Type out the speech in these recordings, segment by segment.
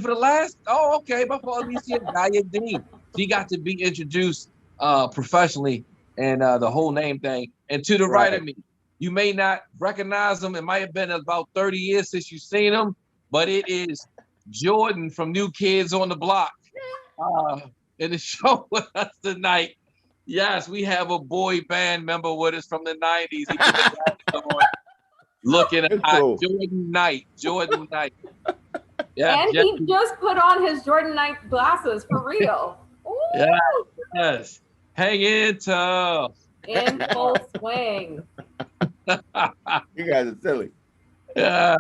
for the last, oh, okay, before Alicia Dean. She got to be introduced professionally and the whole name thing. And to the right of me, you may not recognize him. It might have been about 30 years since you've seen him, but it is Jordan from New Kids on the Block in the show with us tonight. Yes, we have a boy band member with us from the 90s. He put the glasses on, looking at Jordan Knight. Jordan Knight. Yeah, and he just put on his Jordan Knight glasses for real. Ooh. Yes. Hang in tough. In full swing. You guys are silly. Yeah.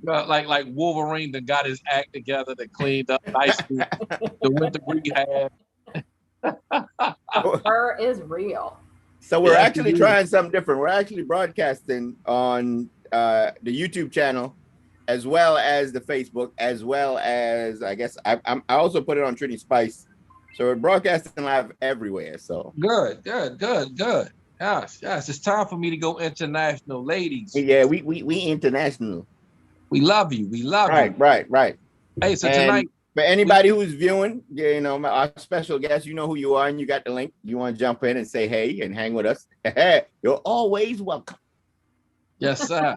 like Wolverine that got his act together, that cleaned up nicely. The winter rehab. Her is real. So we're actually trying something different. We're actually broadcasting on the YouTube channel, as well as the Facebook, as well as, I guess I also put it on Trinity Spice. So we're broadcasting live everywhere. So good. Yes. It's time for me to go international, ladies. Yeah, we international. We love you. We love you. Right. Hey, so tonight, for anybody who's viewing, you know, our special guest, you know who you are, and you got the link. You want to jump in and say hey and hang with us? You're always welcome. Yes, sir.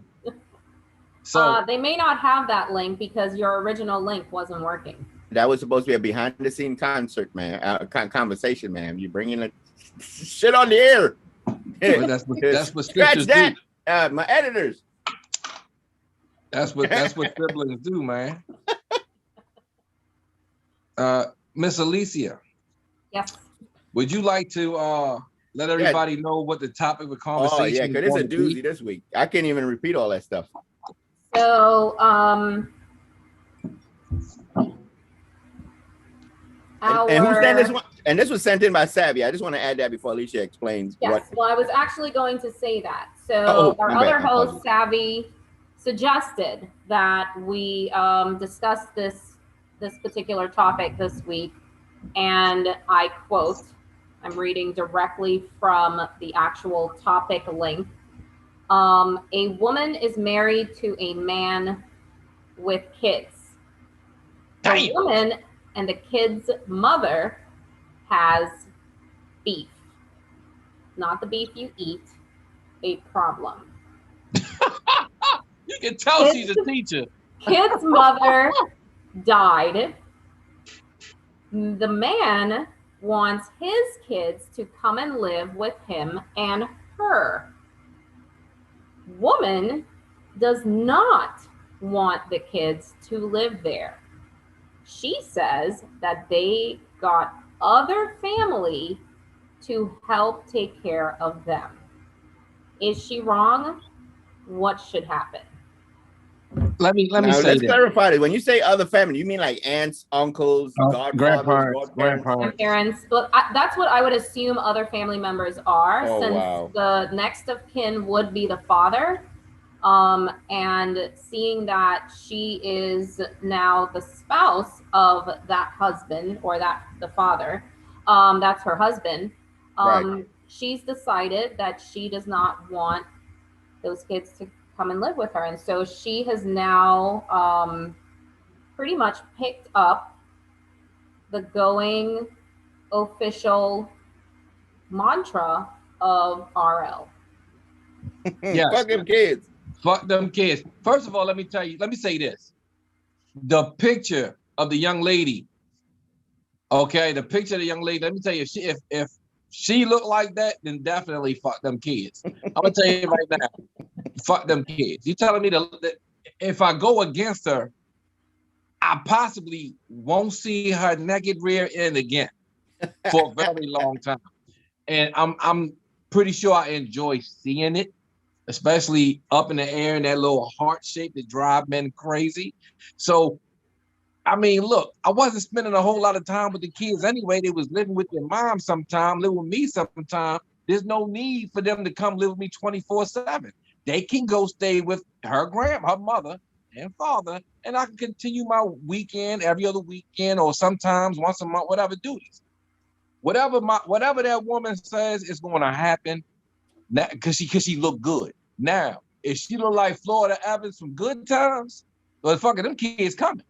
So they may not have that link because your original link wasn't working. That was supposed to be a behind-the-scene concert, man. Conversation, man. You bringing it shit on the air. Well, that's what scriptures do. My editors. That's what siblings do, man. Miss Alicia. Yes. Would you like to let everybody know what the topic of the conversation is? Oh, yeah, because it's a doozy this week. I can't even repeat all that stuff. So, and who sent this one? And this was sent in by Savvy. I just want to add that before Alicia explains. Yes, well, I was actually going to say that. So our other host, Savvy, suggested that we discuss this particular topic this week. And I quote, I'm reading directly from the actual topic link. A woman is married to a man with kids. The woman and the kid's mother has beef. Not the beef you eat, a problem. You can tell she's a teacher. Kid's mother died. The man wants his kids to come and live with him and her. Woman does not want the kids to live there. She says that they got other family to help take care of them. Is she wrong? What should happen? Let me say let's clarify this. When you say other family, you mean like aunts, uncles, godfathers, grandparents. But that's what I would assume other family members are, since the next of kin would be the father. And seeing that she is now the spouse of that husband, or the father, that's her husband. She's decided that she does not want those kids to come and live with her. And so she has now pretty much picked up the going official mantra of RL. Yes. Fuck them kids. Fuck them kids. First of all, let me say this. The picture of the young lady, okay, the picture of the young lady, let me tell you, if she looked like that, then definitely fuck them kids. I'm gonna tell you right now, fuck them kids. You telling me that if I go against her, I possibly won't see her naked rear end again for a very long time. And I'm pretty sure I enjoy seeing it, especially up in the air in that little heart shape that drive men crazy. So, I mean, look, I wasn't spending a whole lot of time with the kids anyway. They was living with their mom sometime, living with me sometime. There's no need for them to come live with me 24/7. They can go stay with her mother and father, and I can continue my weekend, every other weekend, or sometimes once a month, whatever duties. Whatever that woman says is going to happen, because she look good. Now, if she look like Florida Evans from Good Times, well, fucking them kids coming.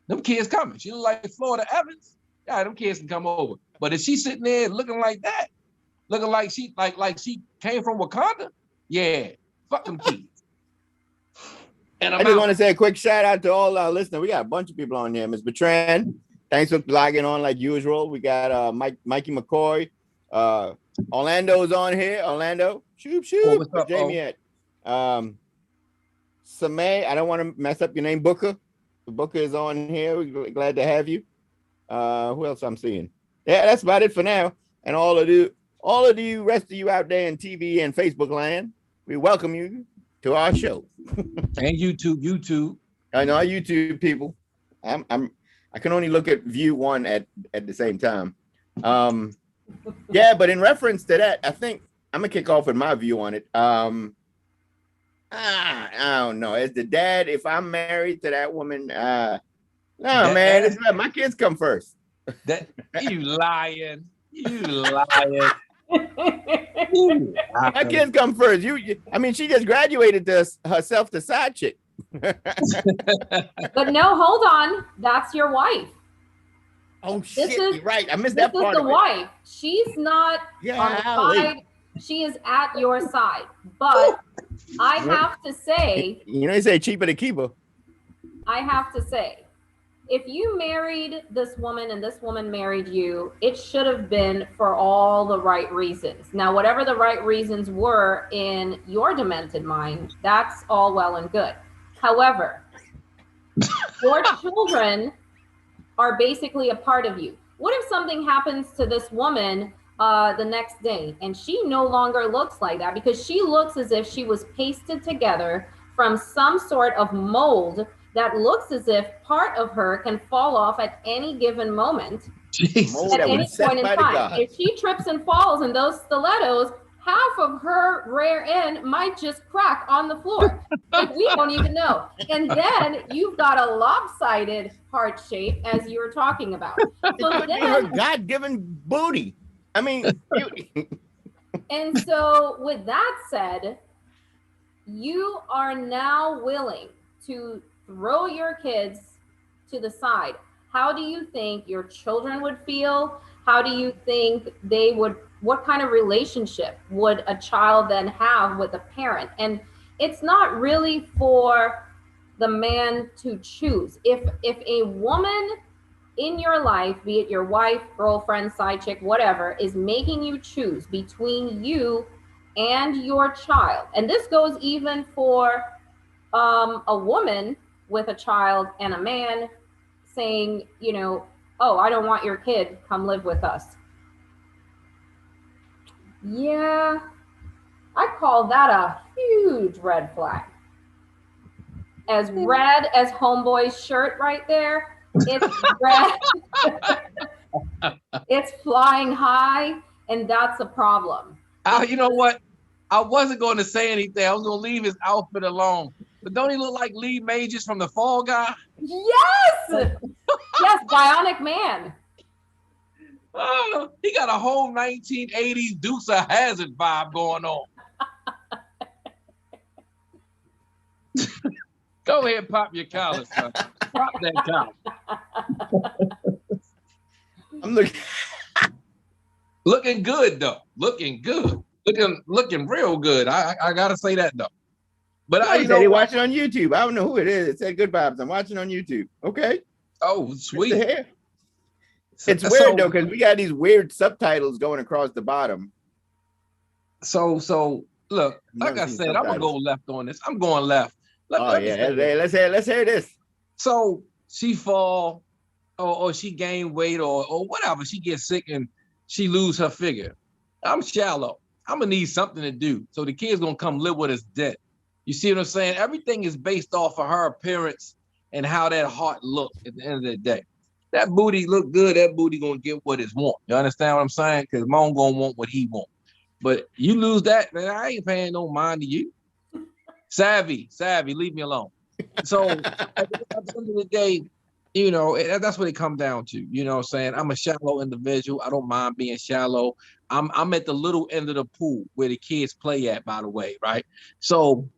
them kids coming. She look like Florida Evans. Yeah, them kids can come over. But if she's sitting there looking like that, looking like she she came from Wakanda, yeah, fuck them kids. And I just want to say a quick shout out to all our listeners. We got a bunch of people on here. Ms. Bertrand, thanks for logging on like usual. We got Mikey McCoy. Orlando's on here. Orlando, shoot. What's up, Jamie at? Samay, I don't want to mess up your name, Booker. Booker is on here. We're glad to have you. Who else I'm seeing? Yeah, that's about it for now. And all of you rest of you out there in TV and Facebook land, we welcome you to our show. And YouTube. I know our YouTube people. I can only look at view one at the same time. Yeah, but in reference to that, I think I'm gonna kick off with my view on it. I don't know. As the dad, if I'm married to that woman, no, man, it's not, my kids come first. That you lying. My kids come first. I mean, she just graduated to herself to side chick. But no, hold on. That's your wife. Oh shit! You're right. I missed that part. This is the wife. She's not on the side. She is at your side. But I have to say, they say cheaper to keep her. I have to say, if you married this woman and this woman married you, it should have been for all the right reasons. Now, whatever the right reasons were in your demented mind, that's all well and good. However, your children are basically a part of you. What if something happens to this woman the next day and she no longer looks like that, because she looks as if she was pasted together from some sort of mold that looks as if part of her can fall off at any given moment. Jesus. At any point in time. If she trips and falls in those stilettos, half of her rear end might just crack on the floor. Like, we don't even know. And then you've got a lopsided heart shape, as you were talking about. So it could be her God-given booty. I mean, and so with that said, you are now willing to throw your kids to the side. How do you think your children would feel? How do you think they would, what kind of relationship would a child then have with a parent? And it's not really for the man to choose. If a woman in your life, be it your wife, girlfriend, side chick, whatever, is making you choose between you and your child, and this goes even for a woman with a child and a man saying, oh, I don't want your kid, come live with us. Yeah, I call that a huge red flag. As red as Homeboy's shirt right there, it's red. It's flying high, and that's a problem. You know what? I wasn't going to say anything. I was going to leave his outfit alone. But don't he look like Lee Majors from the Fall Guy? Yes! Yes, Bionic Man. He got a whole 1980s Dukes of Hazzard vibe going on. Go ahead and pop your collar, son. Pop that collar. I'm looking good, though. Looking good. Looking real good. I gotta say that, though. But I said he watching on YouTube. I don't know who it is. It said good vibes. I'm watching on YouTube. Okay. Oh, sweet. It's weird though, because we got these weird subtitles going across the bottom. So look, like I said, I'm gonna go left on this. I'm going left. Let's hear this. So she fall, or she gain weight, or whatever. She gets sick and she lose her figure. I'm shallow. I'm gonna need something to do. So the kid's gonna come live with us dead. You see what I'm saying? Everything is based off of her appearance and how that heart looked at the end of the day. That booty look good. That booty gonna get what it's want. You understand what I'm saying? Because mom gonna want what he want. But you lose that, man, I ain't paying no mind to you. Savvy, leave me alone. So at the end of the day, that's what it comes down to. You know what I'm saying? I'm a shallow individual. I don't mind being shallow. I'm at the little end of the pool where the kids play at, by the way, right? So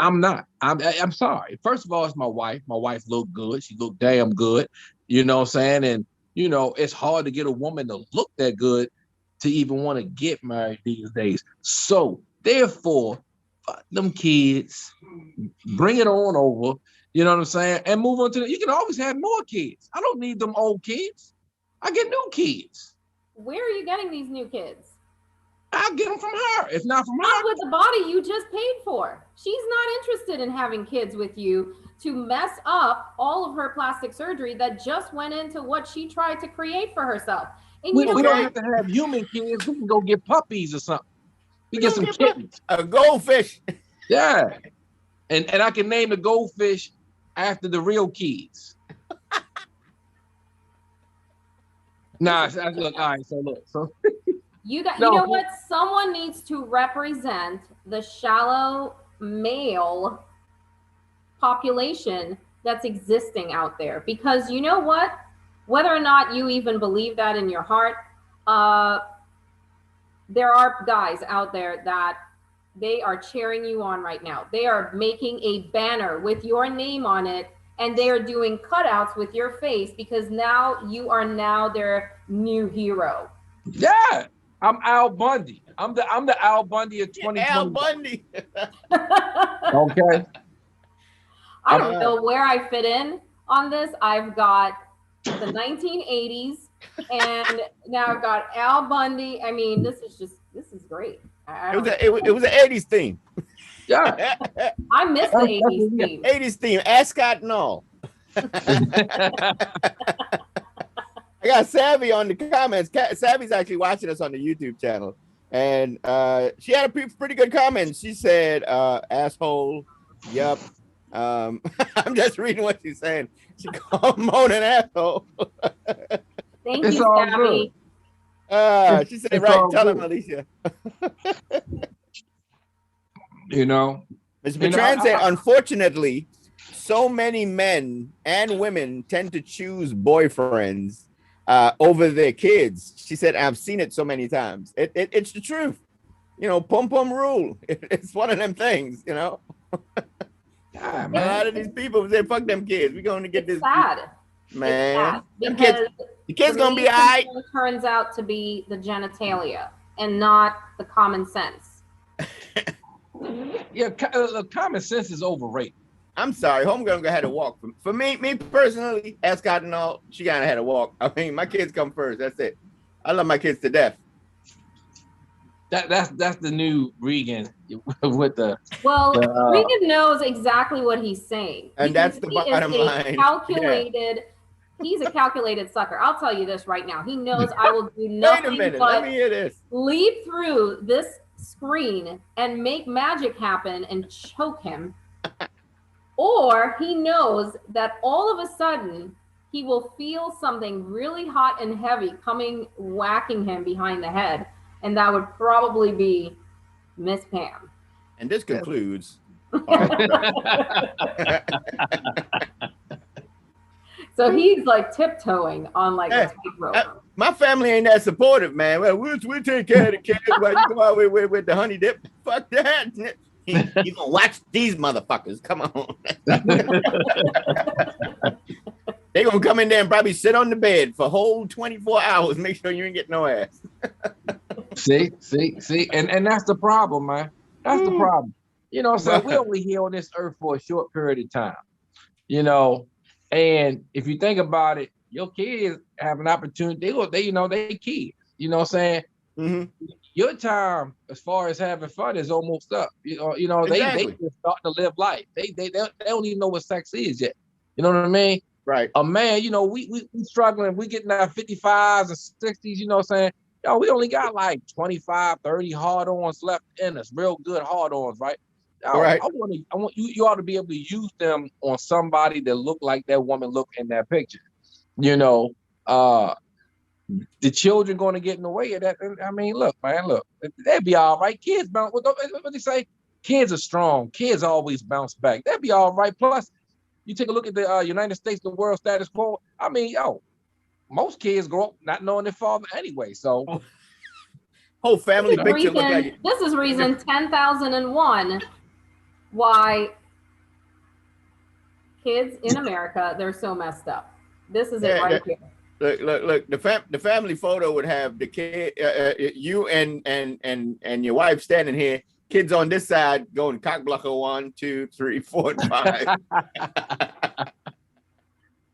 I'm not. I'm sorry. First of all, it's my wife. My wife look good. She look damn good. You know what I'm saying? And you know, it's hard to get a woman to look that good to even want to get married these days. So therefore, fuck them kids, bring it on over. You know what I'm saying? And move on to you can always have more kids. I don't need them old kids. I get new kids. Where are you getting these new kids? I'll get them from her. If not from her. Not with the body you just paid for. She's not interested in having kids with you to mess up all of her plastic surgery that just went into what she tried to create for herself. And we don't have to have human kids. We can go get puppies or something. We get some kittens. A goldfish. Yeah. And I can name the goldfish after the real kids. Nah, look, all right, so look. So you know what? Someone needs to represent the shallow male population that's existing out there. Because you know what? Whether or not you even believe that in your heart, there are guys out there that they are cheering you on right now. They are making a banner with your name on it, and they are doing cutouts with your face because now you are now their new hero. Yeah, I'm Al Bundy. I'm the Al Bundy of 2020. Al Bundy. Okay. I don't know where I fit in on this. I've got the 1980s, and now I've got Al Bundy. I mean, this is great. It was an 80s theme. Yeah. I miss the 80s theme. 80s theme, Ascot and all. I got Savvy on the comments. Savvy's actually watching us on the YouTube channel. And she had a pretty good comment. She said, asshole, yup. I'm just reading what she's saying. She called Mona an asshole. Thank you, Savvy. She said, right, tell him, Alicia. You know, Ms. Bertrand said, unfortunately, so many men and women tend to choose boyfriends over their kids. She said, I've seen it so many times. It's the truth. You know, pum pum rule. It's one of them things, you know. A lot of these people say, fuck them kids. We're going to get this. Sad. Man. It's sad the kids going to be all right. It turns out to be the genitalia and not the common sense. Yeah, common sense is overrated. I'm sorry, homegirl had to walk. For me personally, Ascot and all, she kind of had to walk. I mean, my kids come first. That's it. I love my kids to death. That's the new Regan with the. Well, Regan knows exactly what he's saying, and that's the bottom line. Calculated. Yeah. He's a calculated sucker. I'll tell you this right now. He knows I will do nothing Wait a minute. but Let me hear this. leap through this screen and make magic happen and choke him. Or he knows that all of a sudden he will feel something really hot and heavy coming, whacking him behind the head. And that would probably be Miss Pam. And this concludes. So he's like tiptoeing on like a tightrope. My family ain't that supportive, man. Well, we'll take care of the kids while you go out with the honey dip. Fuck that. You gonna watch these motherfuckers. Come on. They gonna come in there and probably sit on the bed for a whole 24 hours. Make sure you ain't getting no ass. See, and that's the problem, man. That's the problem. You know, so we're only here on this earth for a short period of time. You know, and if you think about it, your kids have an opportunity. They kids. You know what I'm saying? Mm-hmm. Your time, as far as having fun, is almost up. You know, exactly. They just starting to live life. They don't even know what sex is yet. You know what I mean? Right. A man, you know, we struggling. We getting our 55s and 60s. You know what I'm saying? Yo, we only got like 25, 30 hard-ons left in us. Real good hard-ons, right? Right. I want you ought to be able to use them on somebody that look like that woman look in that picture. You know, the children going to get in the way of that. I mean, look, they'd be all right. Kids bounce. What they say? Kids are strong. Kids always bounce back. They'd be all right. Plus, you take a look at the United States, the world status quo. I mean, most kids grow up not knowing their father anyway. So, whole family picture look like it. This is reason 10,001 why kids in America, they're so messed up. This is it right here. Look. The family photo would have the kid, you and your wife standing here. Kids on this side going cock blocker 1, 2, 3, 4, and 5.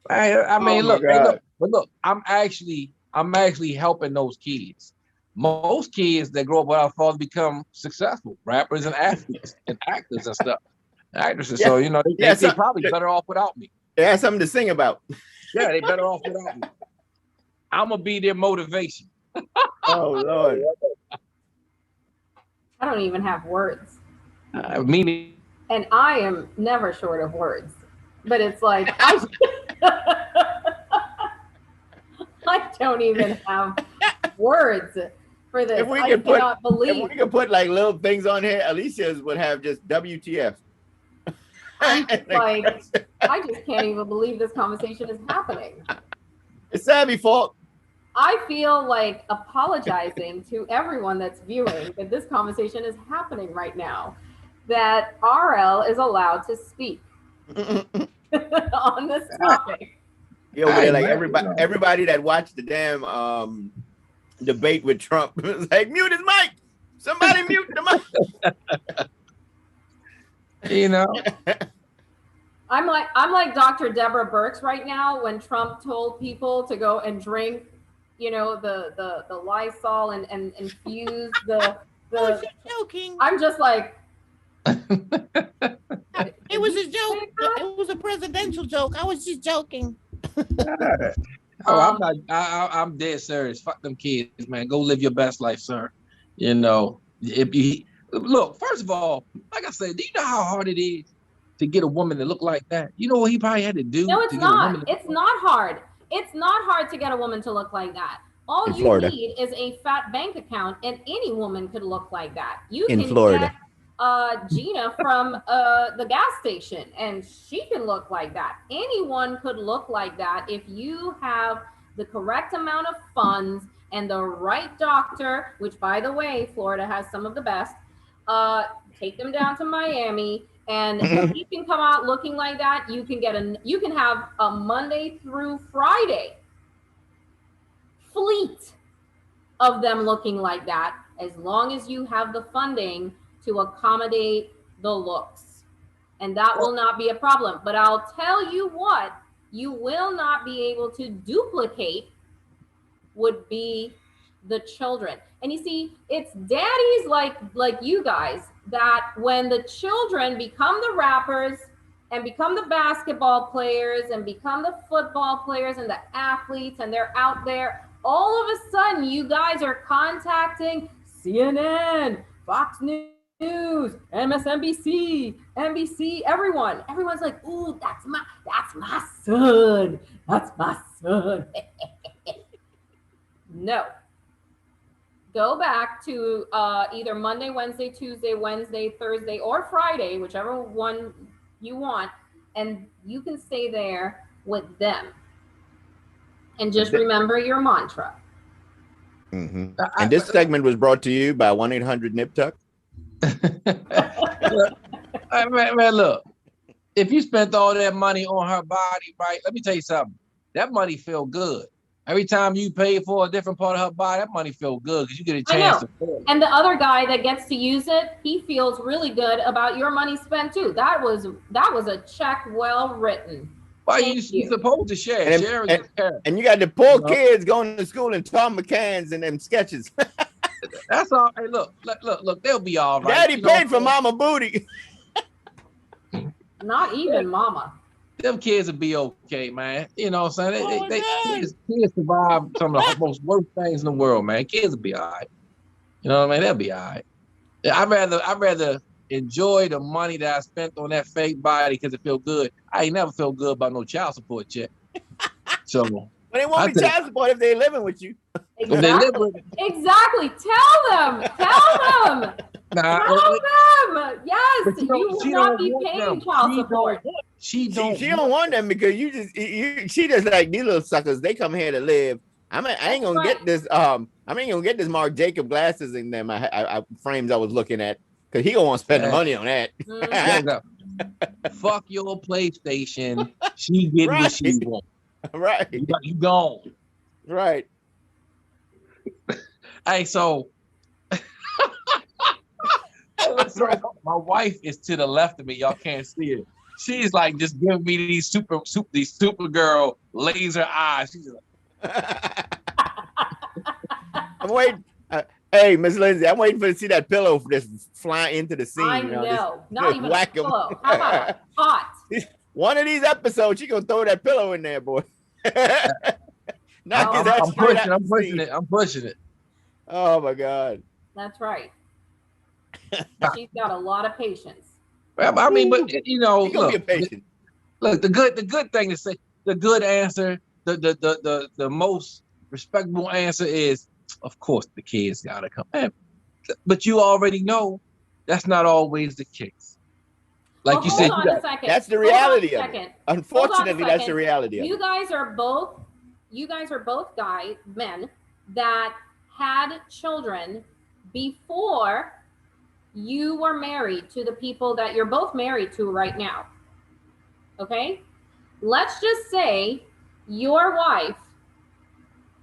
I mean, look, but look, I'm actually helping those kids. Most kids that grow up without fathers become successful rappers and athletes and actors and stuff, actresses. Yeah. So you know, they probably better off without me. They have something to sing about. Yeah, they better off without me. I'm gonna be their motivation. Oh Lord. I don't even have words. Meaning. And I am never short of words. But it's like, I don't even have words for this. I cannot believe. If we could put like little things on here, Alicia's would have just WTF. Like, I just can't even believe this conversation is happening. It's Savvy fault. I feel like apologizing to everyone that's viewing that this conversation is happening right now, that RL is allowed to speak on this topic. Yeah, over there, like everybody that watched the damn debate with Trump was like, mute his mic. Somebody mute the mic. You know. I'm like Dr. Deborah Birx right now when Trump told people to go and drink, you know, the Lysol and infuse the Oh, she's joking. I'm just like, it was a joke. It was a presidential joke. I was just joking. I'm dead serious. Fuck them kids, man. Go live your best life, sir. You know, if you look, first of all, like I said, do you know how hard it is to get a woman to look like that? You know what he probably had to do? No, it's not. It's not hard. It's not hard to get a woman to look like that. All you need is a fat bank account, and any woman could look like that. You can get Gina from the gas station, and she can look like that. Anyone could look like that if you have the correct amount of funds and the right doctor, which, by the way, Florida has some of the best. Take them down to Miami, and if you can come out looking like that, you can have a Monday through Friday fleet of them looking like that, as long as you have the funding to accommodate the looks. And that will not be a problem. But I'll tell you what, you will not be able to duplicate would be the children. And you see, it's daddies like you guys that when the children become the rappers and become the basketball players and become the football players and the athletes, and they're out there, all of a sudden you guys are contacting CNN, Fox News, MSNBC, NBC, everyone. Everyone's like, ooh, that's my son. That's my son. No. Go back to either Monday, Wednesday, Tuesday, Wednesday, Thursday, or Friday, whichever one you want, and you can stay there with them. And just remember your mantra. Mm-hmm. And this segment was brought to you by 1-800-NIP-TUCK. Man, look, if you spent all that money on her body, right, let me tell you something. That money feel good. Every time you pay for a different part of her body, that money feel good because you get a chance to feel it. And the other guy that gets to use it, he feels really good about your money spent too. That was a check well written. Why you supposed to share? And you got the poor kids going to school in Tom McCann's and them sketches. That's all. Hey, look, they'll be all right. Daddy paid for mama booty. Not even mama. Them kids will be okay, man. You know what I'm saying? Kids survive some of the most worst things in the world, man. Kids will be all right. You know what I mean? They'll be all right. I'd rather enjoy the money that I spent on that fake body because it feel good. I ain't never felt good about no child support check. So, but it won't be child support if they're living with you. Exactly. Tell them. Tell them. Yes, you will not be paying child support. She don't want them because she just like these little suckers. They come here to live. I ain't gonna get this. I ain't gonna get this Marc Jacob glasses in them. I frames I was looking at. Because he don't want to spend the money on that. Fuck your PlayStation. She get what she want. Right. You gone. Right. Hey, so my wife is to the left of me. Y'all can't see it. She's like just giving me these Supergirl laser eyes. She's like, I'm waiting. Hey, Miss Lindsay, I'm waiting for to see that pillow just fly into the scene. I know. Not even a pillow. How about a pot? One of these episodes, she gonna throw that pillow in there, boy. I'm pushing it. Oh my God. That's right. She's got a lot of patience. Well, I mean, but look, the good thing to say, the good answer, the most respectable answer is, of course, the kids gotta come. But you already know that's not always the case. Like you said, that's the reality of it. Unfortunately, that's the reality of it. You guys are both men that had children before you were married to the people that you're both married to right now. Okay? Let's just say your wife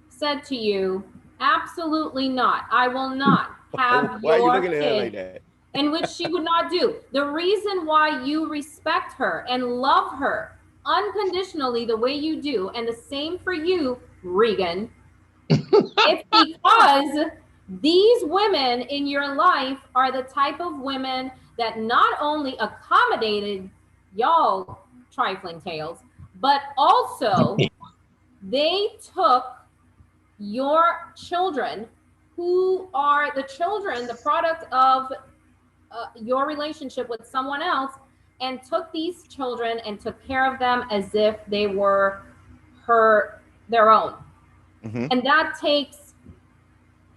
said to you, absolutely not. I will not have your kid. Like that? And which she would not do. The reason why you respect her and love her unconditionally the way you do, and the same for you, Regan, it's because these women in your life are the type of women that not only accommodated y'all trifling tales, but also they took your children, who are the children, the product of your relationship with someone else, and took these children and took care of them as if they were their own. Mm-hmm. And that takes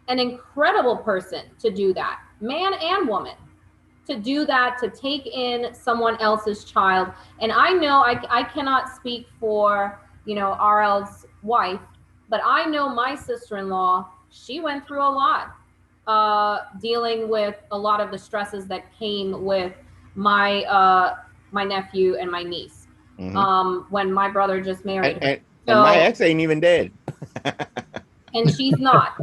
an incredible person to do that, man and woman, to do that, to take in someone else's child. And I know I cannot speak for, RL's wife, but I know my sister-in-law, she went through a lot, dealing with a lot of the stresses that came with my nephew and my niece. Mm-hmm. When my brother just married her. And my ex ain't even dead. And she's not.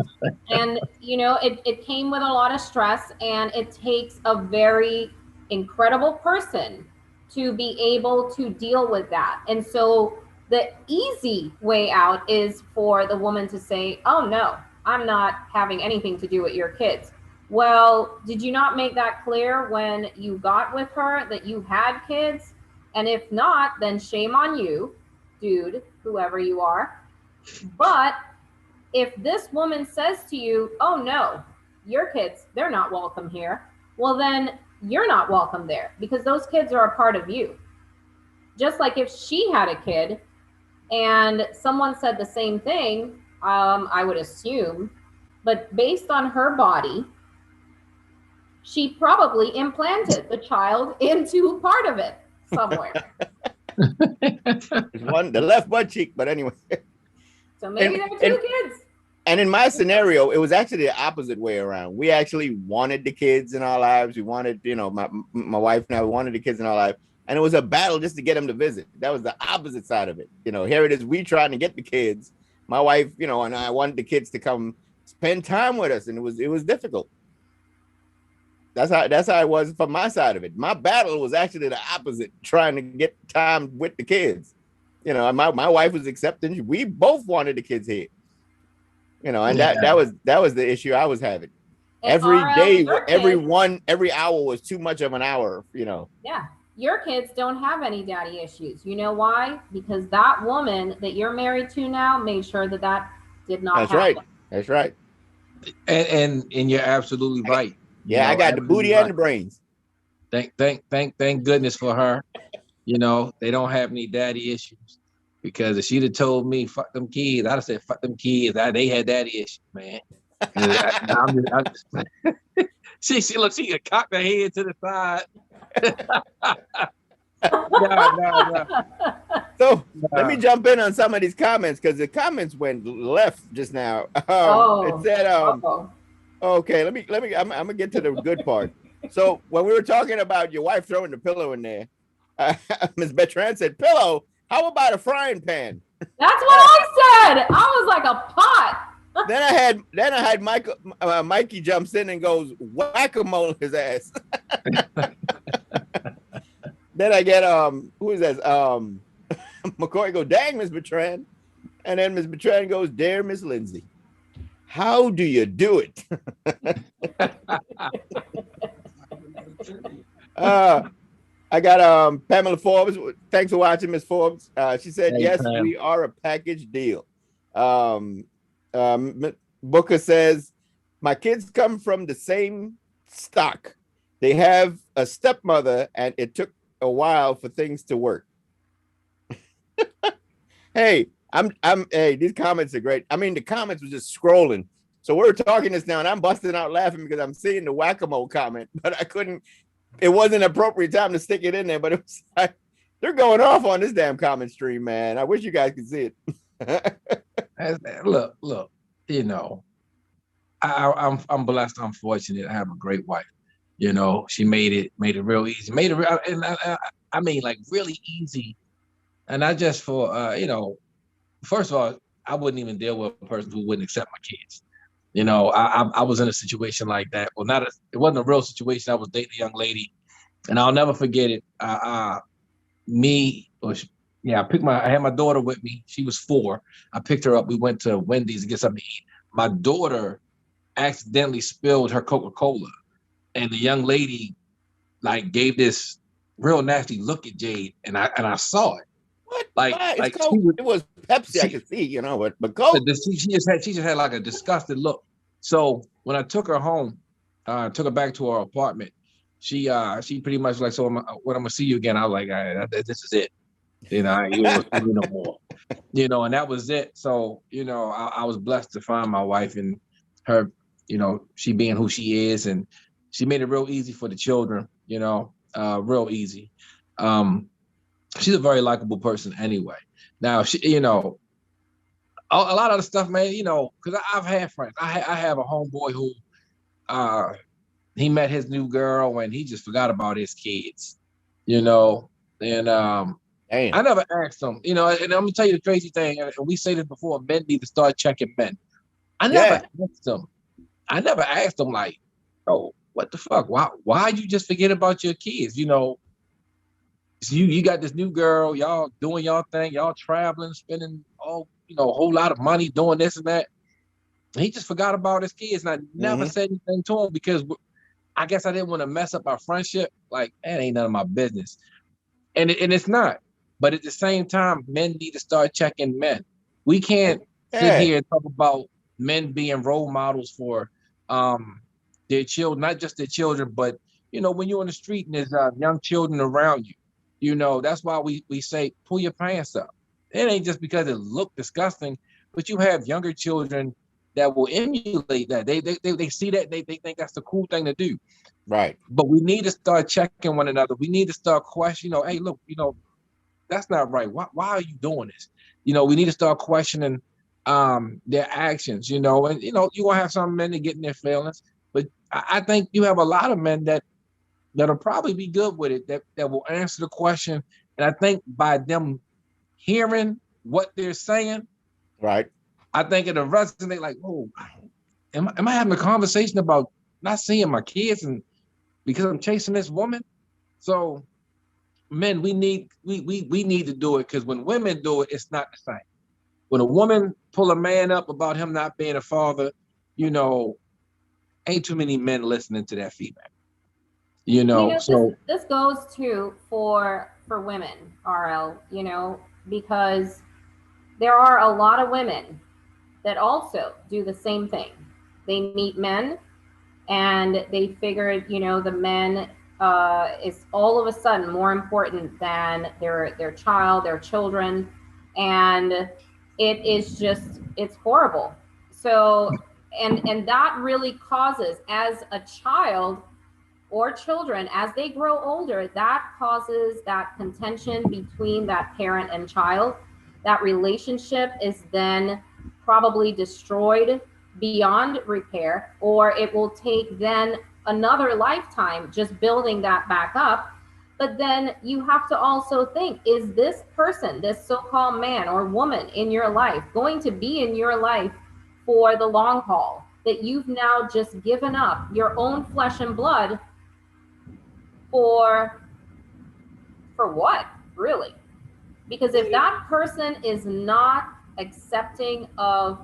And, it came with a lot of stress, and it takes a very incredible person to be able to deal with that. And so the easy way out is for the woman to say, oh, no, I'm not having anything to do with your kids. Well, did you not make that clear when you got with her that you had kids? And if not, then shame on you, dude, whoever you are. But if this woman says to you, oh, no, your kids, they're not welcome here, well, then you're not welcome there, because those kids are a part of you. Just like if she had a kid and someone said the same thing, I would assume, but based on her body, she probably implanted the child into part of it somewhere. The left butt cheek, but anyway. So maybe they're two kids. And in my scenario, it was actually the opposite way around. We actually wanted the kids in our lives. We wanted, my wife and I wanted the kids in our life. And it was a battle just to get them to visit. That was the opposite side of it. Here it is. We trying to get the kids. My wife, and I wanted the kids to come spend time with us. And it was difficult. That's how it was from my side of it. My battle was actually the opposite, trying to get time with the kids. My wife was accepting. We both wanted the kids here. And that was the issue I was having. And every day, every hour was too much of an hour, Yeah. Your kids don't have any daddy issues. You know why? Because that woman that you're married to now made sure that did not happen. Right. That's right. And you're absolutely right. Yeah, I got the booty and the brains. Thank goodness for her. They don't have any daddy issues. Because if she'd have told me, fuck them kids, I'd have said, fuck them kids. They had daddy issues, man. She could cock her head to the side. No. So let me jump in on some of these comments, because the comments went left just now. It said, okay, let me. I'm gonna get to the good part. So when we were talking about your wife throwing the pillow in there, Ms. Bertrand said, pillow, how about a frying pan? That's what I said. I was like, a pot. Then I had Mikey jumps in and goes whack-a-mole his ass. Then I get who is that? McCoy go, dang, Miss Bertrand. And then Miss Bertrand goes, dear Miss Lindsay, how do you do it? I got Pamela Forbes. Thanks for watching, Miss Forbes. She said, hey, yes, Pam. We are a package deal. Booker says, my kids come from the same stock. They have a stepmother, and it took a while for things to work. Hey, hey, these comments are great. I mean, the comments were just scrolling. So we're talking this now, and I'm busting out laughing because I'm seeing the whack-a-mole comment, but I couldn't. It wasn't an appropriate time to stick it in there, but it was like, they're going off on this damn comment stream, man. I wish you guys could see it. Look, you know, I'm blessed. I'm fortunate. I have a great wife. You know, she made it real easy. Made it real, and I mean, like really easy. And not just for, you know, first of all, I wouldn't even deal with a person who wouldn't accept my kids. You know, I was in a situation like that. Well, it wasn't a real situation. I was dating a young lady, and I'll never forget it. I had my daughter with me. She was 4. I picked her up. We went to Wendy's to get something to eat. My daughter accidentally spilled her Coca-Cola, and the young lady like gave this real nasty look at Jade, and I saw it. What? Like it was Pepsi, I could see, you know, but Coke. She just had like a disgusted look. So when I took her home, took her back to her apartment, she pretty much like, so when I'm gonna see you again, I was like, this is it. You know, you won't see me no more. You know, and that was it. So, you know, I was blessed to find my wife, and her, you know, she being who she is, and she made it real easy for the children, you know, real easy. She's a very likable person anyway. Now, she, you know, a lot of the stuff, man, you know, because I've had friends. I have a homeboy who he met his new girl and he just forgot about his kids, you know, and I never asked him, you know, and I'm gonna tell you the crazy thing, and we say this before, men need to start checking men. I never asked him like, oh, what the fuck? Why you just forget about your kids? You know, so you got this new girl, y'all doing y'all thing, y'all traveling, spending a whole lot of money doing this and that. And he just forgot about his kids, and I never said anything to him because I guess I didn't want to mess up our friendship. Like, that ain't none of my business, and it's not. But at the same time, men need to start checking men. We can't sit here and talk about men being role models for their children, not just their children, but you know, when you're on the street and there's young children around you. You know, that's why we say, pull your pants up. It ain't just because it look disgusting, but you have younger children that will emulate that. They see that, they think that's the cool thing to do. Right. But we need to start checking one another. We need to start questioning, you know, hey, look, you know, that's not right. Why are you doing this? You know, we need to start questioning their actions, you know, and, you know, you're going to have some men that get in their feelings, but I think you have a lot of men that'll probably be good with it, that will answer the question. And I think by them hearing what they're saying, right, I think it'll resonate like, oh, am I having a conversation about not seeing my kids and because I'm chasing this woman? So men, we need to do it, because when women do it, it's not the same. When a woman pull a man up about him not being a father, you know, ain't too many men listening to that feedback. You know, so this goes too for women, RL, you know, because there are a lot of women that also do the same thing. They meet men and they figure, you know, the men is all of a sudden more important than their child, their children, and it is just, it's horrible. So and that really causes, as a child or children, as they grow older, that causes that contention between that parent and child. That relationship is then probably destroyed beyond repair, or it will take then another lifetime just building that back up. But then you have to also think, is this person, this so-called man or woman in your life going to be in your life for the long haul? That you've now just given up your own flesh and blood for what, really? Because if that person is not accepting of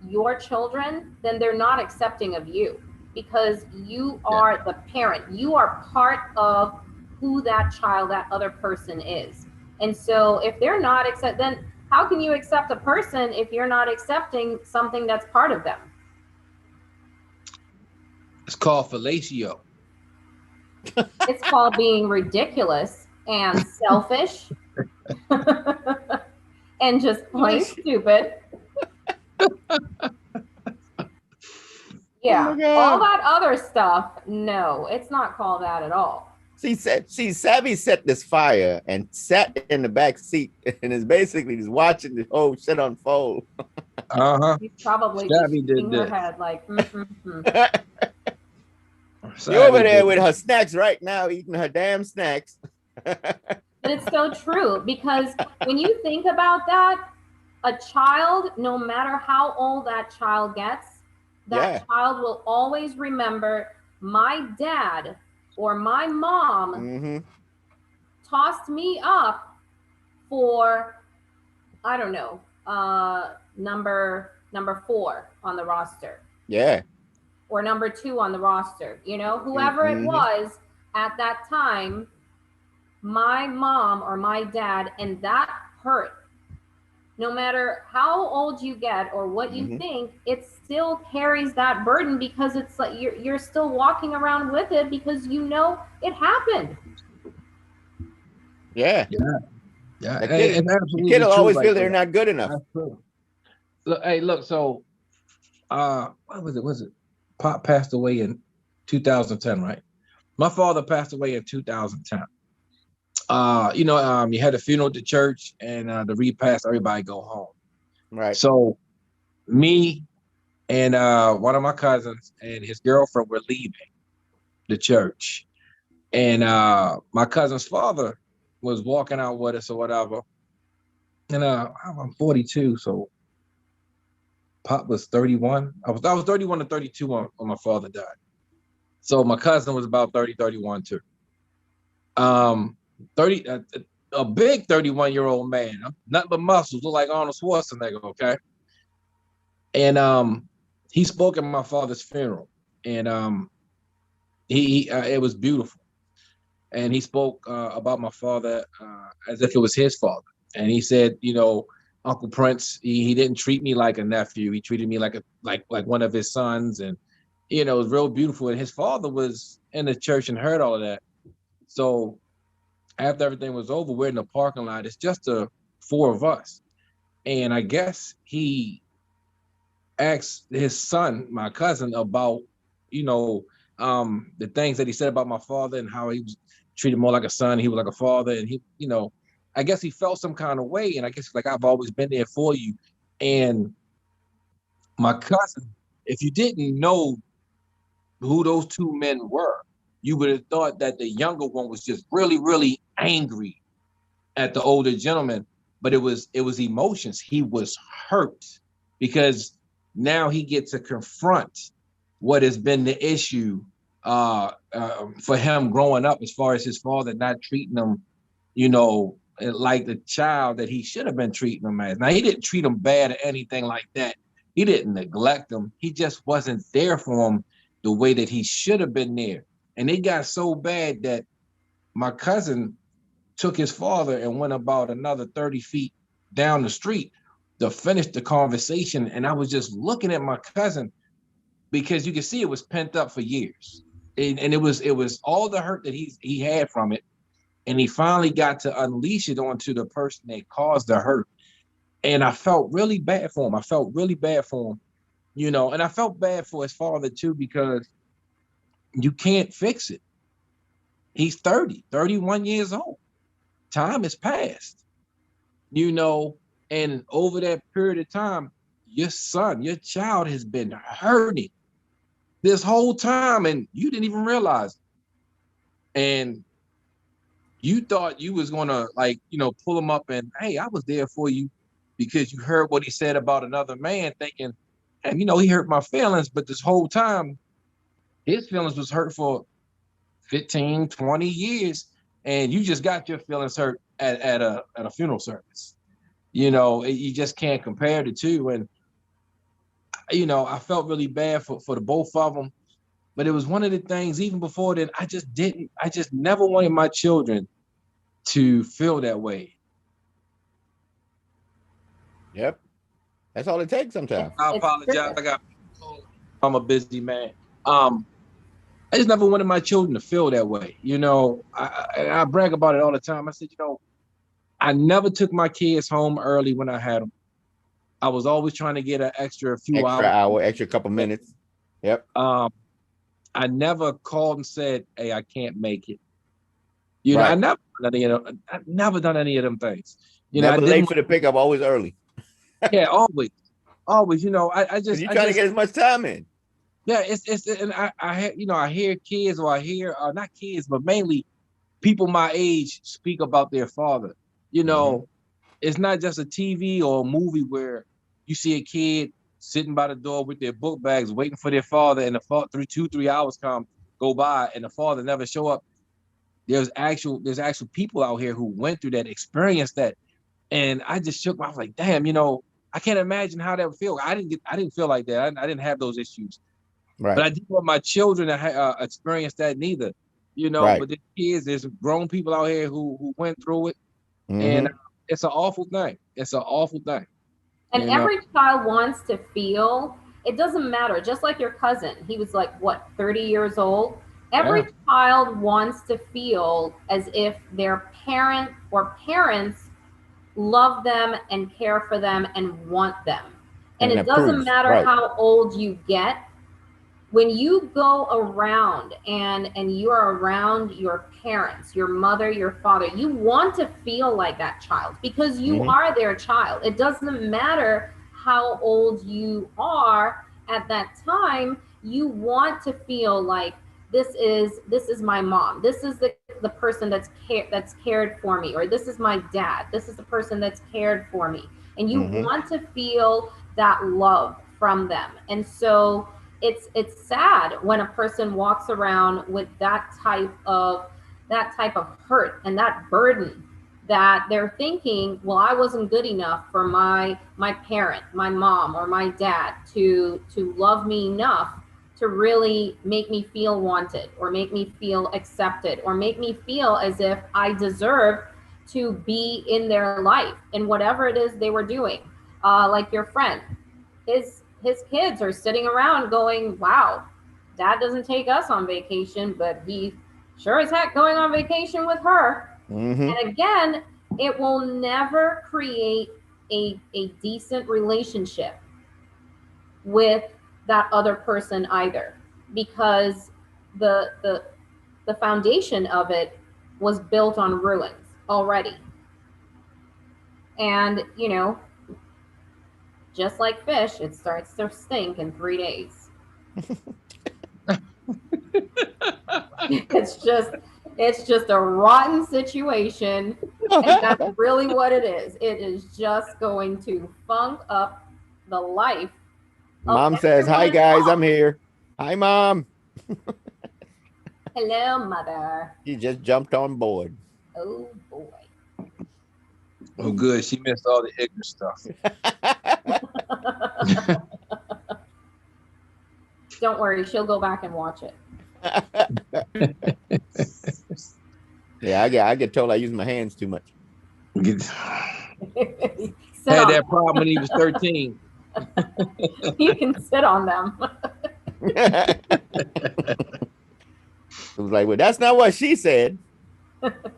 your children, then they're not accepting of you, because you are the parent. You are part of who that child, that other person is. And so if they're not accept, then how can you accept a person if you're not accepting something that's part of them? It's called fellatio. It's called being ridiculous and selfish and just plain stupid. Yeah, all that other stuff, no, it's not called that at all. Savvy set this fire and sat in the back seat and is basically just watching the whole shit unfold. He's probably Savvy just did shaking her this. head like, You're over there with her snacks right now, eating her damn snacks. But it's so true, because when you think about that, a child, no matter how old that child gets, that child will always remember, my dad or my mom tossed me up for, I don't know, number 4 on the roster. Yeah. Or number 2 on the roster, you know, whoever it was at that time, my mom or my dad, and that hurt. No matter how old you get or what you think, it still carries that burden, because it's like you're still walking around with it, because you know it happened. Yeah. The kid will always feel they're not good enough. Look, so what was it? Pop passed away in 2010, right? My father passed away in 2010. You had a funeral at the church, and the repast, everybody go home. Right. So me and one of my cousins and his girlfriend were leaving the church. And my cousin's father was walking out with us or whatever. And I'm 42, so Pop was 31. I was 31 to 32 when my father died. So my cousin was about 30, 31 too. 30, a big 31-year-old man, nothing but muscles, look like Arnold Schwarzenegger, okay? And he spoke at my father's funeral, and it was beautiful. And he spoke about my father as if it was his father. And he said, Uncle Prince, he didn't treat me like a nephew. He treated me like one of his sons, and it was real beautiful. And his father was in the church and heard all of that. So after everything was over, we're in the parking lot. It's just the 4 of us. And I guess he asked his son, my cousin, about, the things that he said about my father and how he was treated more like a son. He was like a father. And he, I guess he felt some kind of way. And I guess like, I've always been there for you. And my cousin, if you didn't know who those 2 men were, you would have thought that the younger one was just really, really angry at the older gentleman, but it was emotions. He was hurt because now he gets to confront what has been the issue for him growing up, as far as his father not treating him, like the child that he should have been treating him as. Now, he didn't treat him bad or anything like that. He didn't neglect him. He just wasn't there for him the way that he should have been there. And it got so bad that my cousin took his father and went about another 30 feet down the street to finish the conversation. And I was just looking at my cousin, because you could see it was pent up for years. And it was all the hurt that he had from it. And he finally got to unleash it onto the person that caused the hurt. And I felt really bad for him. And I felt bad for his father too, because you can't fix it. He's 31 years old. Time has passed, and over that period of time, your child has been hurting, this whole time, and you didn't even realize it. And you thought you was gonna, like, you know, pull him up and, hey, I was there for you because you heard what he said about another man, thinking, and you know, he hurt my feelings. But this whole time, his feelings was hurt for 15, 20 years, and you just got your feelings hurt at a funeral service. You know, you just can't compare the two. And you know, I felt really bad for the both of them. But it was one of the things, even before then, I just never wanted my children to feel that way. Yep. That's all it takes sometimes. I apologize. I'm a busy man. I just never wanted my children to feel that way. You know, I brag about it all the time. I said, you know, I never took my kids home early when I had them. I was always trying to get an extra couple minutes. Yep. I never called and said, hey, I can't make it. You know, I never done any of them things. You never know, late for the pickup, always early. Yeah, always. You know, I just you trying to get as much time in. Yeah, and I hear kids, or I hear not kids, but mainly people my age speak about their father. You know, it's not just a TV or a movie where you see a kid sitting by the door with their book bags waiting for their father, and the father 3 hours go by and the father never show up. There's actual people out here who went through that, experienced that, and I just shook my, I was like, damn, you know, I can't imagine how that would feel. I didn't feel like that. I didn't have those issues, right? But I didn't want my children to experience that neither, you know. Right. But the kids, there's grown people out here who went through it, and it's an awful thing. It's an awful thing. And every child wants to feel. It doesn't matter. Just like your cousin, he was like, what, 30 years old? Every child wants to feel as if their parent or parents love them and care for them and want them. And it doesn't matter how old you get. When you go around and you are around your parents, your mother, your father, you want to feel like that child because you are their child. It doesn't matter how old you are at that time. You want to feel like this is my mom. This is the person that's cared for me, or this is my dad. This is the person that's cared for me. And you want to feel that love from them. And so it's sad when a person walks around with that type of hurt and that burden, that they're thinking, well, I wasn't good enough for my parent, my mom or my dad to love me enough to really make me feel wanted, or make me feel accepted, or make me feel as if I deserve to be in their life in whatever it is they were doing. Like your friend, his kids are sitting around going, wow, dad doesn't take us on vacation, but he sure as heck going on vacation with her. And again, it will never create a decent relationship with that other person either, because the foundation of it was built on ruins already. And you know, just like fish, it starts to stink in 3 days. It's just a rotten situation, and that's really what it is. It is just going to funk up the life. Mom says, hi guys, I'm here. Hi, Mom. Hello, Mother. She just jumped on board. Oh boy. Oh good, she missed all the ignorant stuff. Don't worry, she'll go back and watch it. Yeah, I get told I use my hands too much. Had that problem when he was 13. You can sit on them. It was like, well, that's not what she said.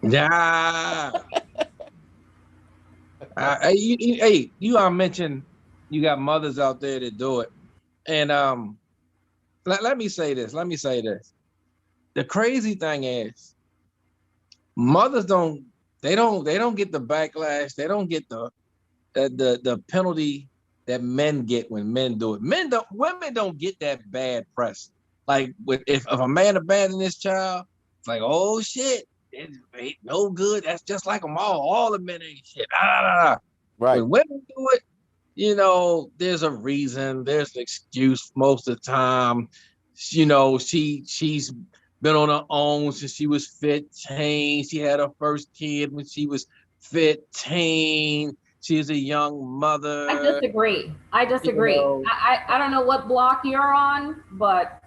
Yeah. Hey, you mentioned you got mothers out there that do it, and let me say this. The crazy thing is, mothers don't get the backlash. They don't get the penalty that men get when men do it. Women don't get that bad press like if a man abandoned this child, it's like, oh shit, it ain't no good. That's just like them all. All the men ain't shit. Right. When women do it, you know, there's a reason, there's an excuse most of the time. You know, she's been on her own since she was 15. She had her first kid when she was 15. She's a young mother. I disagree. You know, I don't know what block you're on, but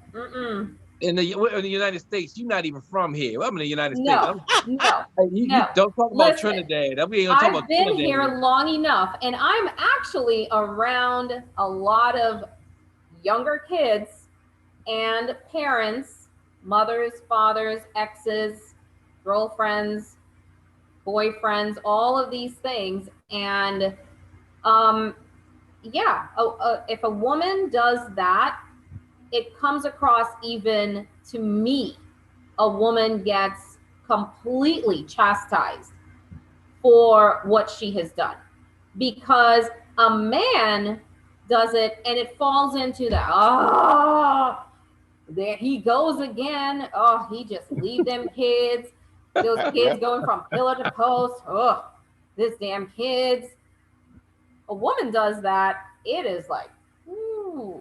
in the United States, you're not even from here. I'm in the United States. No. You don't talk about Trinidad. I've been here long enough, and I'm actually around a lot of younger kids and parents, mothers, fathers, exes, girlfriends, boyfriends, all of these things. And if a woman does that, it comes across, even to me, a woman gets completely chastised for what she has done, because a man does it and it falls into that, there he goes again. Oh, he just leave them kids. Those kids going from pillar to post. Oh, this damn kids. A woman does that, it is like, ooh.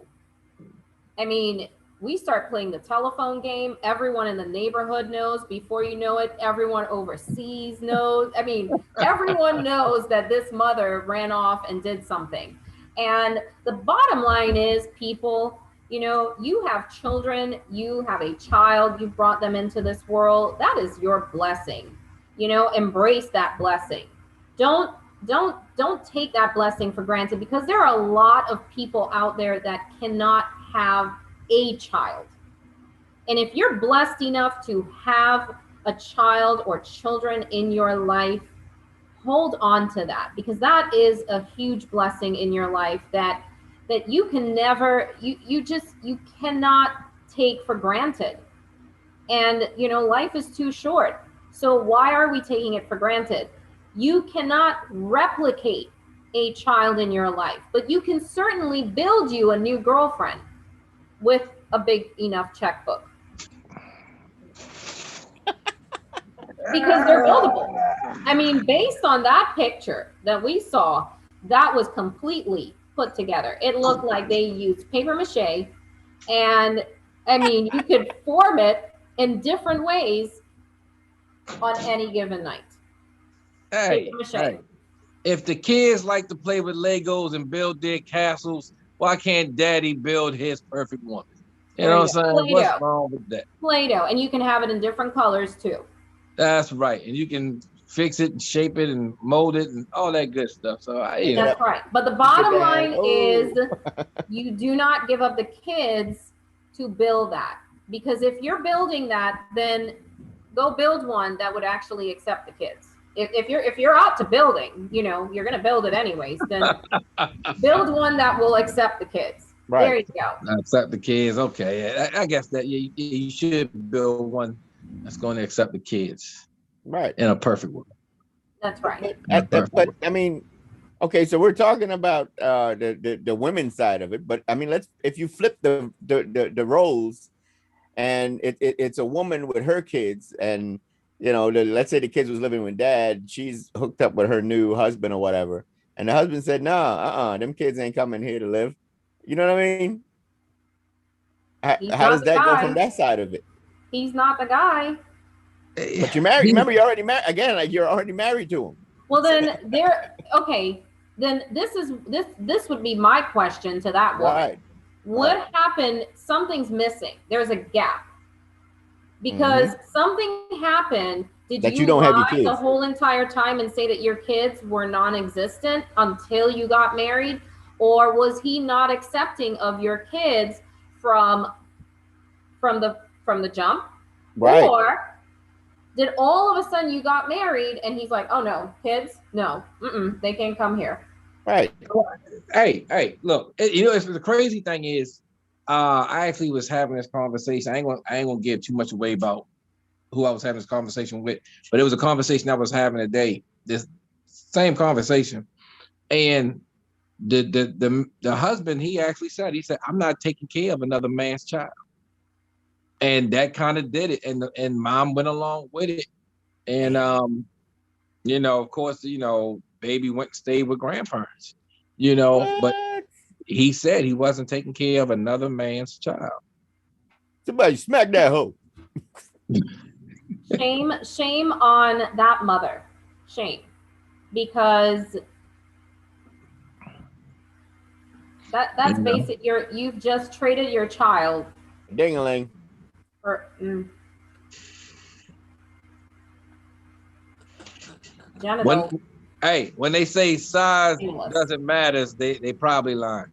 I mean, we start playing the telephone game. Everyone in the neighborhood knows. Before you know it, everyone overseas knows. I mean, everyone knows that this mother ran off and did something. And the bottom line is, people, you know, you have children, you have a child, you brought them into this world. That is your blessing. You know, embrace that blessing. Don't take that blessing for granted, because there are a lot of people out there that cannot have a child. And if you're blessed enough to have a child or children in your life, hold on to that, because that is a huge blessing in your life that you can never, you cannot take for granted. And you know, life is too short. So why are we taking it for granted? You cannot replicate a child in your life, but you can certainly build you a new girlfriend with a big enough checkbook. Because they're buildable. I mean, based on that picture that we saw, that was completely put together. It looked like they used paper mache, and I mean, you could form it in different ways on any given night. Hey, if the kids like to play with Legos and build their castles, why can't daddy build his perfect woman? You know what I'm saying? Play-Doh. What's wrong with that? Play-Doh, and you can have it in different colors too. That's right. And you can fix it and shape it and mold it and all that good stuff. So that's right. But the bottom line is, you do not give up the kids to build that. Because if you're building that, then go build one that would actually accept the kids. If you're out to building, you know, you're gonna build it anyways, then build one that will accept the kids. Right. There you go. Accept the kids. Okay. I guess that you should build one that's going to accept the kids. Right. In a perfect world. That's right. But I mean, okay, so we're talking about the women's side of it, but I mean, if you flip the roles, and it's a woman with her kids, and you know, let's say the kids was living with dad, she's hooked up with her new husband or whatever, and the husband said, "Nah, them kids ain't coming here to live." You know what I mean? How does that go from that side of it? He's not the guy. But you're married. Remember, you're already married. Again, like, you're already married to him. Well, then then this would be my question to that woman. Right. What happened? Something's missing. There's a gap. Because something happened. Did you lie the whole entire time and say that your kids were non-existent until you got married? Or was he not accepting of your kids from the jump? Right. Or did all of a sudden you got married and he's like, oh no, kids, no, they can't come here. Right. Hey, look, you know, the crazy thing is, I actually was having this conversation. I ain't gonna give too much away about who I was having this conversation with, but it was a conversation I was having today. This same conversation, and the husband, he actually said, I'm not taking care of another man's child. And that kind of did it. And mom went along with it. And you know, of course, you know, baby went stayed with grandparents, you know, but he said he wasn't taking care of another man's child. Somebody smack that hoe. Shame on that mother. Shame. Because that's basic. You've just traded your child. Ding-a-ling. For, when they say size doesn't matter, they probably lying.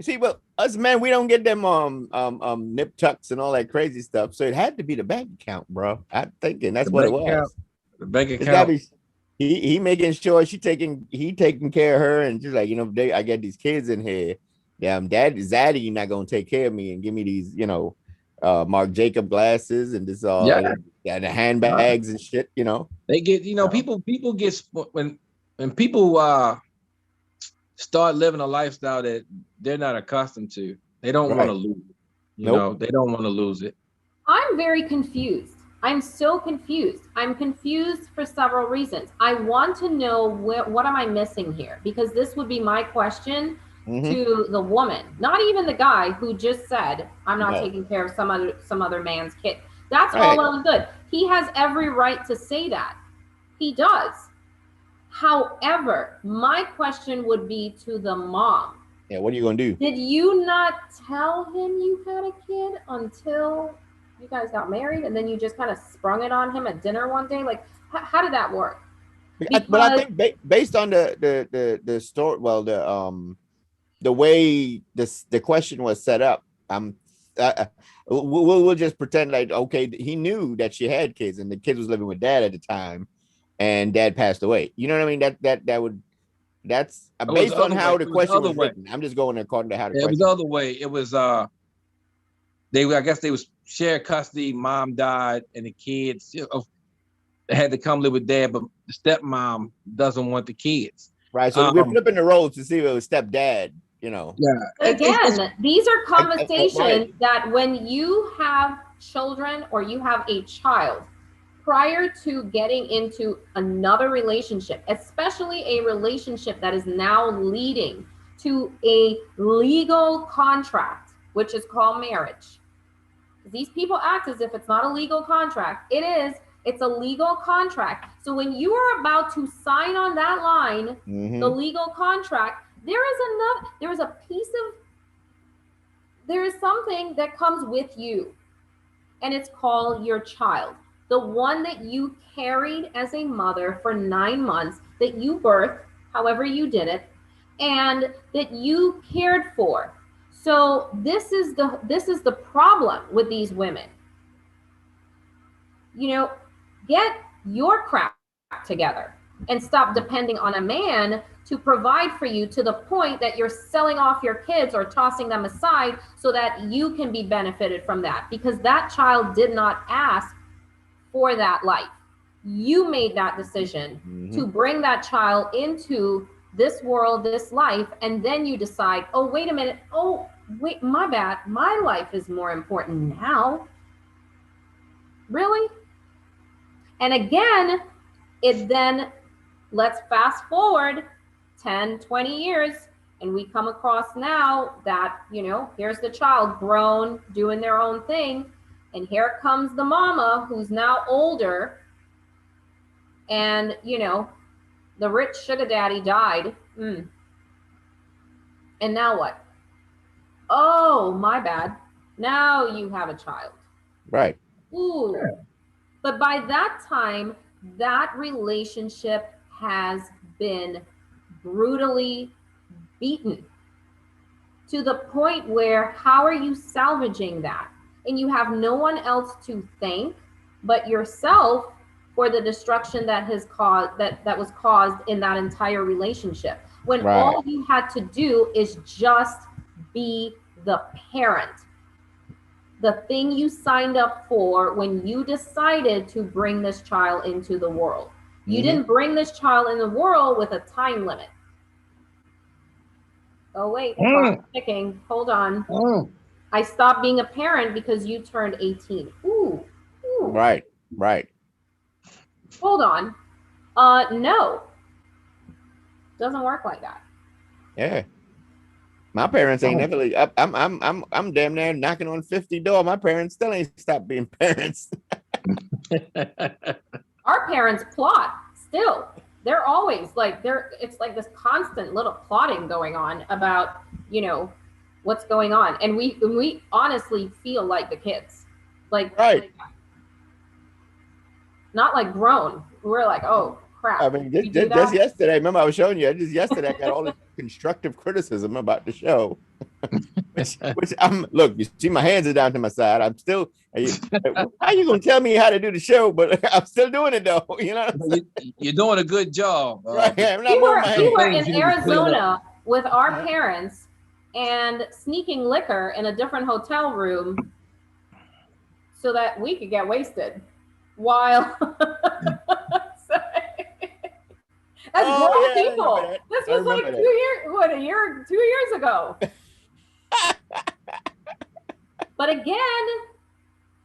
See, well, us men, we don't get them nip tucks and all that crazy stuff. So it had to be the bank account, bro. I'm thinking that's what it was. The bank account. He making sure he taking care of her, and just like, you know, I get these kids in here. Damn, Zaddy not gonna take care of me and give me these, you know, Marc Jacob glasses and this and the handbags and shit. You know, they get, you know, people get when people start living a lifestyle that they're not accustomed to. They don't want to lose it. You know, they don't want to lose it. I'm very confused. I'm so confused. I'm confused for several reasons. I want to know what am I missing here? Because this would be my question to the woman, not even the guy who just said, I'm not taking care of some other man's kid. That's all well and good. He has every right to say that. He does. However, my question would be to the mom. Yeah, what are you gonna do? Did you not tell him you had a kid until you guys got married, and then you just kind of sprung it on him at dinner one day? Like, how did that work? But I think based on the story, well, the way the question was set up, we'll just pretend like, okay, he knew that she had kids, and the kid was living with dad at the time, and dad passed away. You know what I mean? That's based on how the question was written. I'm just going according to how the question. It was the other way. It was I guess they was shared custody. Mom died, and the kids had to come live with dad, but the stepmom doesn't want the kids. Right. So we're flipping the roles to see if it was stepdad. You know. Yeah. Again, these are conversations that when you have children or you have a child, prior to getting into another relationship, especially a relationship that is now leading to a legal contract, which is called marriage. These people act as if it's not a legal contract. It is. It's a legal contract. So when you are about to sign on that line, the legal contract, there is something that comes with you, and it's called your child. The one that you carried as a mother for 9 months, that you birthed, however you did it, and that you cared for. So this is the problem with these women. You know, get your crap together and stop depending on a man to provide for you, to the point that you're selling off your kids or tossing them aside so that you can be benefited from that, because that child did not ask for that life. You made that decision to bring that child into this world, this life, and then you decide, oh, wait a minute. Oh, wait, my bad. My life is more important now. Really? And again, let's fast forward 10, 20 years, and we come across now that, you know, here's the child grown, doing their own thing. And here comes the mama who's now older, and, you know, the rich sugar daddy died. And now what? Oh, my bad. Now you have a child. Right. Ooh. But by that time, that relationship has been brutally beaten to the point where, how are you salvaging that? And you have no one else to thank but yourself for the destruction that has caused that was caused in that entire relationship. When all you had to do is just be the parent. The thing you signed up for when you decided to bring this child into the world. You didn't bring this child in the world with a time limit. Oh wait, clock's ticking. Hold on. I stopped being a parent because you turned 18. Ooh. Right. Hold on. No. Doesn't work like that. Yeah. My parents ain't never. I'm damn near knocking on 50 door. My parents still ain't stopped being parents. Our parents plot still. They're always like it's like this constant little plotting going on about, what's going on. And we honestly feel like the kids. Like, right. Like, not like grown. We're like, oh crap. I mean, just yesterday, remember I was showing you, just yesterday I got all this constructive criticism about the show. which look, you see my hands are down to my side. I'm still, how you gonna tell me how to do the show? But I'm still doing it though. You know, you're doing a good job. Right. I'm not we were in Arizona with our parents and sneaking liquor in a different hotel room so that we could get wasted while as grown people. This was like 2 years ago. But again,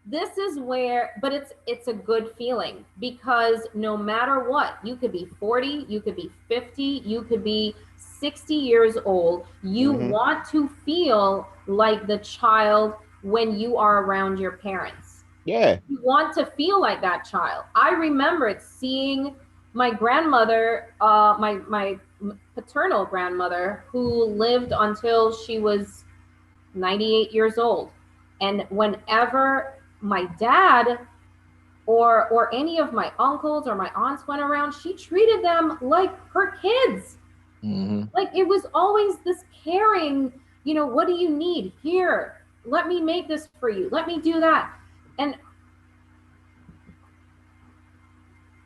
this is where, but it's a good feeling, because no matter what, you could be 40, you could be 50, you could be 60 years old. You want to feel like the child when you are around your parents. Yeah. You want to feel like that child. I remember it, seeing my grandmother, my paternal grandmother, who lived until she was 98 years old. And whenever my dad or any of my uncles or my aunts went around, she treated them like her kids. Like, it was always this caring, what do you need? Here, let me make this for you. Let me do that. And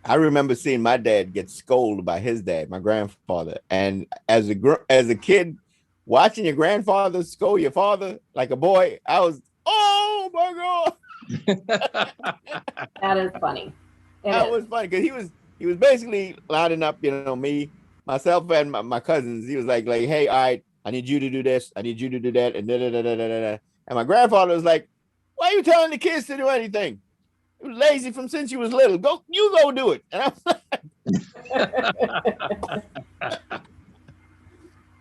I remember seeing my dad get scolded by his dad, my grandfather. And as a kid, watching your grandfather scold your father like a boy, I was, oh my God. That is funny. That was funny because he was basically lining up, me, myself, and my cousins. He was like, hey, all right, I need you to do this, I need you to do that, and da. And my grandfather was like, why are you telling the kids to do anything? You was lazy from since you was little. You go do it. And I was like,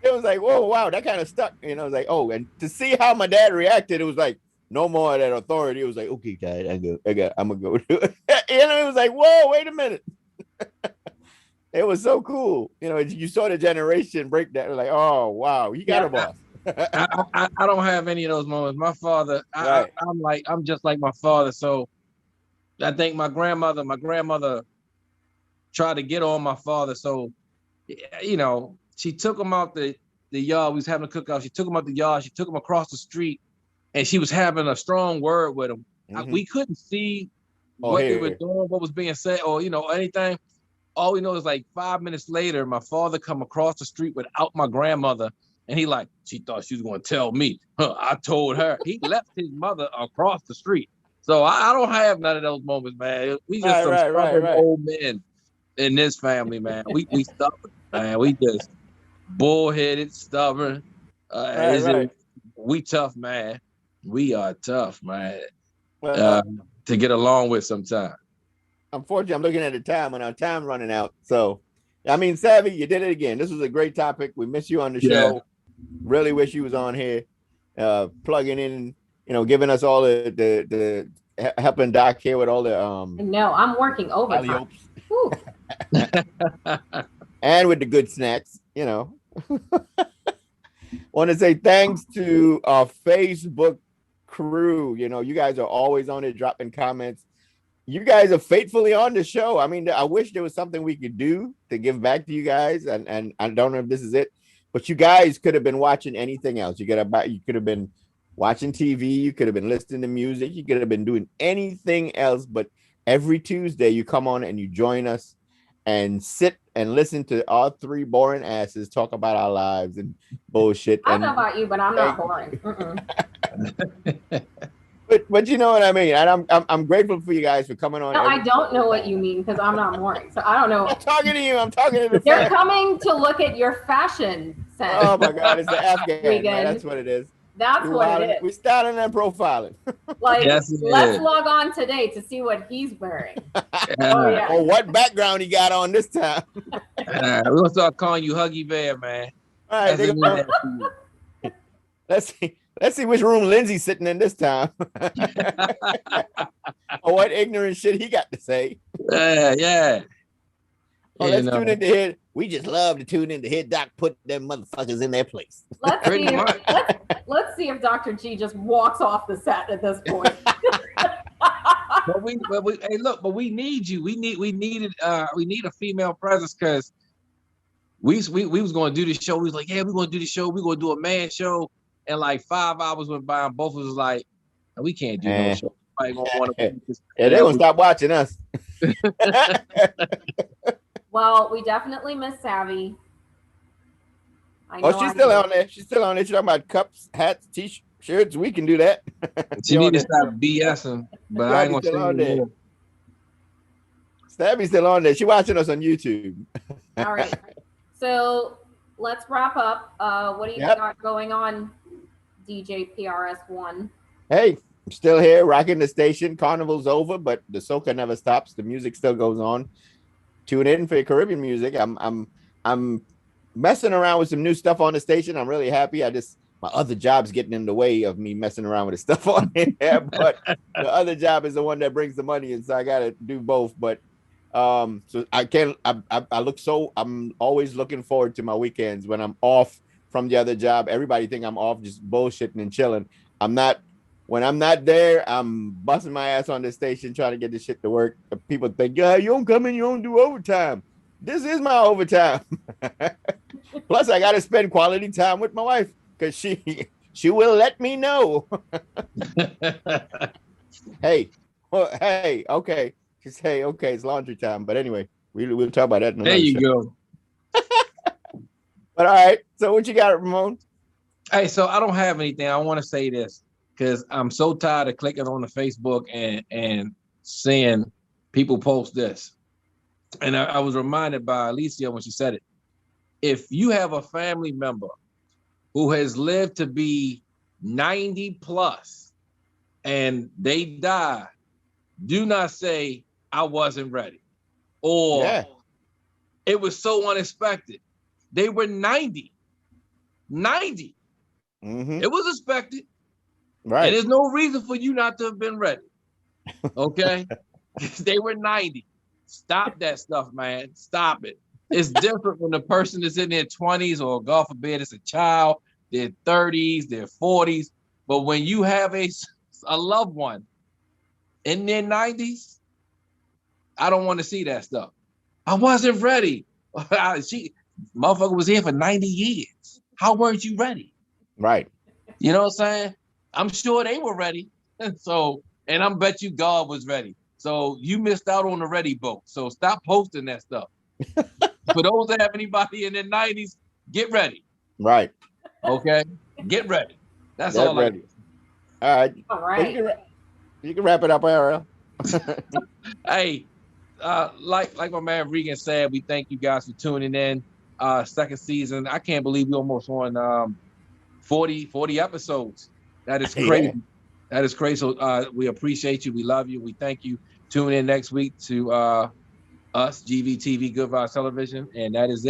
it was like, whoa, wow, that kind of stuck. I was like, oh, and to see how my dad reacted, it was like, no more of that authority. It was like, okay, Dad, I'm gonna go do it. It was like, whoa, wait a minute. It was so cool. You saw the generation breakdown. Like, oh wow, you got a boss. I don't have any of those moments. My father, right. I'm just like my father. So I think my grandmother tried to get on my father. So, she took him out the yard. We was having a cookout. She took him out the yard. She took him across the street, and she was having a strong word with him. We couldn't see what they were doing, what was being said, or anything. All we know is like 5 minutes later, my father come across the street without my grandmother, and he like, she thought she was going to tell me. I told her. He left his mother across the street. So I don't have none of those moments, man. We just some stubborn old men in this family, man. We stubborn, man. We just bullheaded, stubborn. We tough, man. We are tough, man. To get along with sometimes. Unfortunately, I'm looking at the time and our time running out. So, I mean, Savvy, you did it again. This was a great topic. We miss you on the show. Really wish you was on here, plugging in, giving us all the helping Doc here with all the No, I'm working overtime. And with the good snacks, Want to say thanks to our Facebook crew. You guys are always on it, dropping comments. You guys are faithfully on the show. I mean, I wish there was something we could do to give back to you guys. And I don't know if this is it, but you guys could have been watching anything else. You could have been watching TV. You could have been listening to music. You could have been doing anything else. But every Tuesday you come on and you join us and sit and listen to our three boring asses talk about our lives and bullshit. I don't know about you, but I'm not boring. But you know what I mean, and I'm grateful for you guys for coming on. No, I don't know what you mean because I'm not boring, so I don't know. I'm talking to you. I'm talking to the. They're coming to look at your fashion sense. Oh my God, it's the Afghan. Man, that's what it is. That's what it is. We're starting and profiling. Like, Yes, let's log on today to see what he's wearing. Oh, yeah. Or what background he got on this time. We're gonna start calling you Huggy Bear, man. All right, let's see which room Lindsay's sitting in this time. Or what ignorant shit he got to say. Yeah. Oh, let's tune in to hear. We just love to tune in to hear Doc put them motherfuckers in their place. Let's see if Dr. G just walks off the set at this point. But we need you. We need a female presence, because we was going to do the show. We was like, yeah, we're going to do the show. We're going to do a man show. And like 5 hours went by, and both of us was like, we can't do no show. Yeah, they're going to stop watching us. Well, we definitely miss Savvy. She's still on there. She's still on there. She's talking about cups, hats, t-shirts. We can do that. She need to stop BSing, but I ain't going to say on there. Stabby's still on there. She's watching us on YouTube. All right. So let's wrap up. What do you got going on, DJ PRS1? Hey, I'm still here, rocking the station. Carnival's over, but the soca never stops. The music still goes on. Tune in for your Caribbean music. I'm messing around with some new stuff on the station. I'm really happy. My other job's getting in the way of me messing around with the stuff on here. But the other job is the one that brings the money, and so I gotta do both. But so I'm always looking forward to my weekends when I'm off from the other job. Everybody think I'm off just bullshitting and chilling. I'm not. When I'm not there, I'm busting my ass on the station trying to get this shit to work. People think, yeah, you don't come in, you don't do overtime. This is my overtime. Plus, I got to spend quality time with my wife, because she will let me know. Hey, okay. She say, okay, it's laundry time. But anyway, we'll talk about that in another show. Go. But all right, so what you got, Ramon? Hey, so I don't have anything. I want to say this, because I'm so tired of clicking on the Facebook and seeing people post this. And I was reminded by Alicia when she said it. If you have a family member who has lived to be 90 plus and they die, do not say, I wasn't ready. Or it was so unexpected. They were 90. 90. Mm-hmm. It was expected. Right. And there's no reason for you not to have been ready. Okay? They were 90. Stop that stuff, man. Stop it. It's different when the person is in their 20s, or God forbid it's a child, their 30s, their 40s. But when you have a loved one in their 90s, I don't want to see that stuff. I wasn't ready. Motherfucker was here for 90 years. How weren't you ready? Right. You know what I'm saying? I'm sure they were ready. And I bet you God was ready. So you missed out on the ready boat. So stop posting that stuff. For those that have anybody in their 90s, get ready. Right. Okay? Get ready. That's all I do. All right. All right. Well, you can wrap it up, Ariel. Hey, like my man Regan said, we thank you guys for tuning in. Second season. I can't believe we almost on 40 episodes. That is crazy. Yeah. That is crazy. So we appreciate you. We love you. We thank you. Tune in next week to us, Gvtv Good Vibes Television. And that is it.